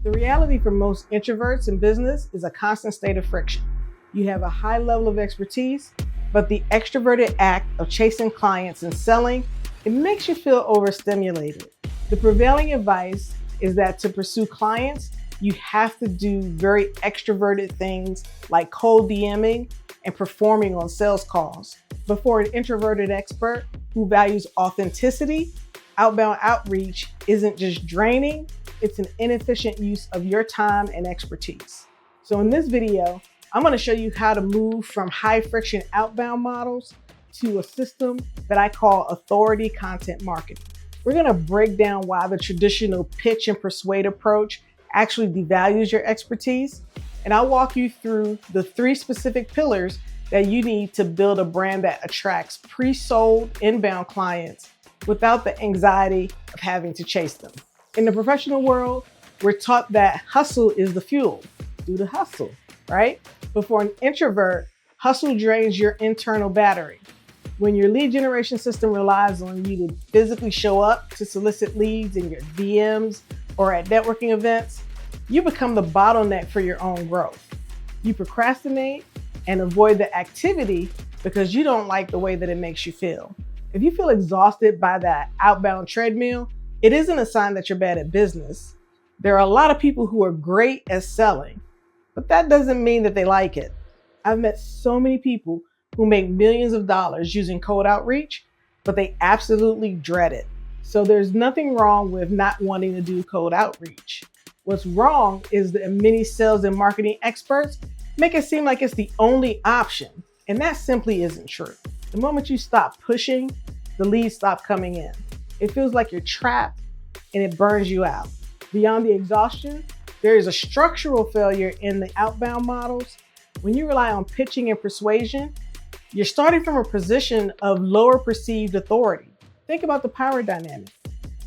The reality for most introverts in business is a constant state of friction. You have a high level of expertise, but the extroverted act of chasing clients and selling, it makes you feel overstimulated. The prevailing advice is that to pursue clients, you have to do very extroverted things like cold DMing and performing on sales calls. But for an introverted expert who values authenticity, outbound outreach isn't just draining, it's an inefficient use of your time and expertise. So in this video, I'm going to show you how to move from high friction outbound models to a system that I call authority content marketing. We're going to break down why the traditional pitch and persuade approach actually devalues your expertise. And I'll walk you through the 3 specific pillars that you need to build a brand that attracts pre-sold inbound clients without the anxiety of having to chase them. In the professional world, we're taught that hustle is the fuel. Do the hustle, right? But for an introvert, hustle drains your internal battery. When your lead generation system relies on you to physically show up to solicit leads in your DMs or at networking events, you become the bottleneck for your own growth. You procrastinate and avoid the activity because you don't like the way that it makes you feel. If you feel exhausted by that outbound treadmill, it isn't a sign that you're bad at business. There are a lot of people who are great at selling, but that doesn't mean that they like it. I've met so many people who make millions of dollars using cold outreach, but they absolutely dread it. So there's nothing wrong with not wanting to do cold outreach. What's wrong is that many sales and marketing experts make it seem like it's the only option, and that simply isn't true. The moment you stop pushing, the leads stop coming in. It feels like you're trapped and it burns you out. Beyond the exhaustion, there is a structural failure in the outbound models. When you rely on pitching and persuasion, you're starting from a position of lower perceived authority. Think about the power dynamic.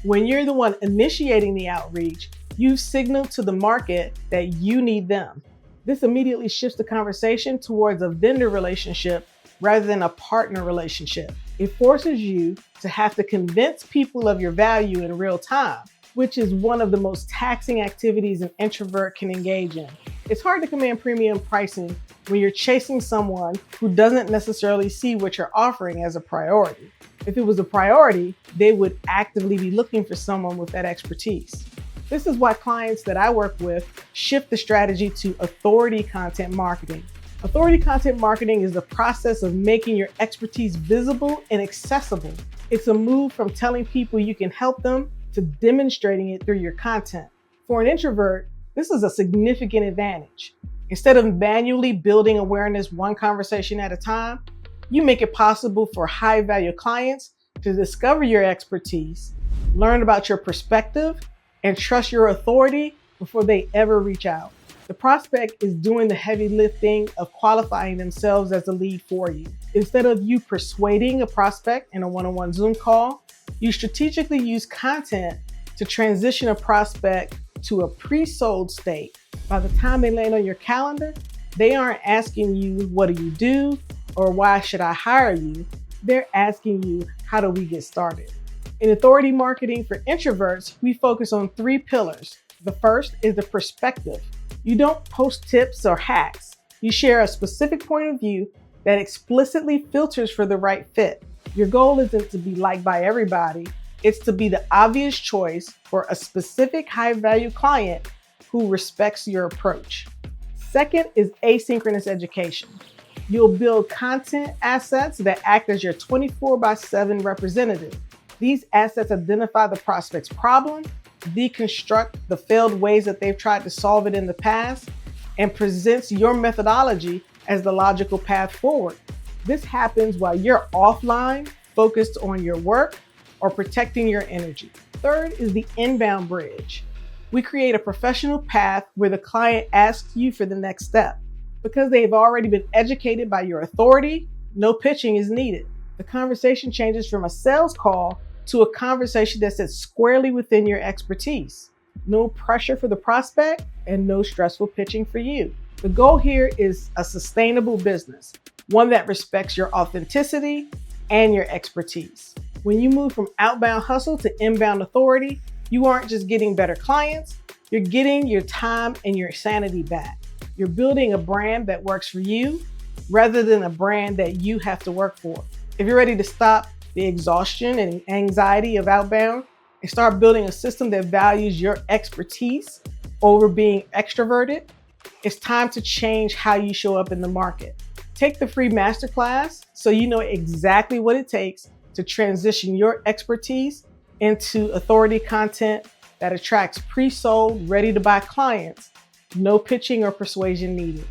When you're the one initiating the outreach, you've signaled to the market that you need them. This immediately shifts the conversation towards a vendor relationship rather than a partner relationship. It forces you to have to convince people of your value in real time, which is one of the most taxing activities an introvert can engage in. It's hard to command premium pricing when you're chasing someone who doesn't necessarily see what you're offering as a priority. If it was a priority, they would actively be looking for someone with that expertise. This is why clients that I work with shift the strategy to authority content marketing. Authority content marketing is the process of making your expertise visible and accessible. It's a move from telling people you can help them to demonstrating it through your content. For an introvert, this is a significant advantage. Instead of manually building awareness one conversation at a time, you make it possible for high-value clients to discover your expertise, learn about your perspective, and trust your authority before they ever reach out. The prospect is doing the heavy lifting of qualifying themselves as a lead for you. Instead of you persuading a prospect in a one-on-one Zoom call, you strategically use content to transition a prospect to a pre-sold state. By the time they land on your calendar, they aren't asking you, what do you do? Or why should I hire you? They're asking you, how do we get started? In authority marketing for introverts, we focus on 3 pillars. The first is the perspective. You don't post tips or hacks. You share a specific point of view that explicitly filters for the right fit. Your goal isn't to be liked by everybody. It's to be the obvious choice for a specific high-value client who respects your approach. Second is asynchronous education. You'll build content assets that act as your 24/7 representative. These assets identify the prospect's problem, deconstruct the failed ways that they've tried to solve it in the past, and presents your methodology as the logical path forward. This happens while you're offline, focused on your work or protecting your energy. Third is the inbound bridge. We create a professional path where the client asks you for the next step. Because they've already been educated by your authority, no pitching is needed. The conversation changes from a sales call to a conversation that sits squarely within your expertise. No pressure for the prospect and no stressful pitching for you. The goal here is a sustainable business, one that respects your authenticity and your expertise. When you move from outbound hustle to inbound authority, you aren't just getting better clients, You're getting your time and your sanity back. You're building a brand that works for you rather than a brand that you have to work for. If you're ready to stop the exhaustion and anxiety of outbound and start building a system that values your expertise over being extroverted, it's time to change how you show up in the market. Take the free masterclass so you know exactly what it takes to transition your expertise into authority content that attracts pre-sold, ready-to-buy clients. No pitching or persuasion needed.